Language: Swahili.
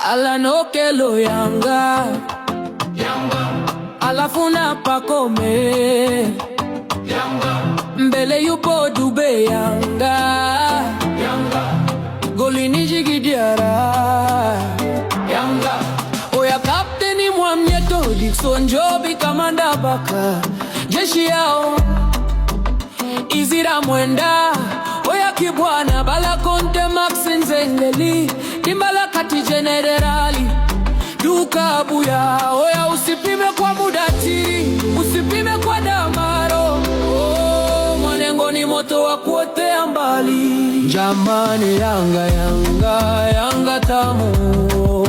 Alanokelo Yanga, alafu na Pacome, mbele yupo Dube Yanga, golini Djigui Diarra, oya kapteni Mwamnyeto, Dickson Job, Kamanda Baka, jeshi yao Izira Mwenda, oya Kibwana, Bala Conte, Max Nzengeli, Kimbala Kati Generali, Duka Abuya, oya usipime kwa Mudatiri, usipime kwa Damaro, oh, Mwanengo ni moto wa kuotea mbali. Jamani Yanga, Yanga, Yanga tamu.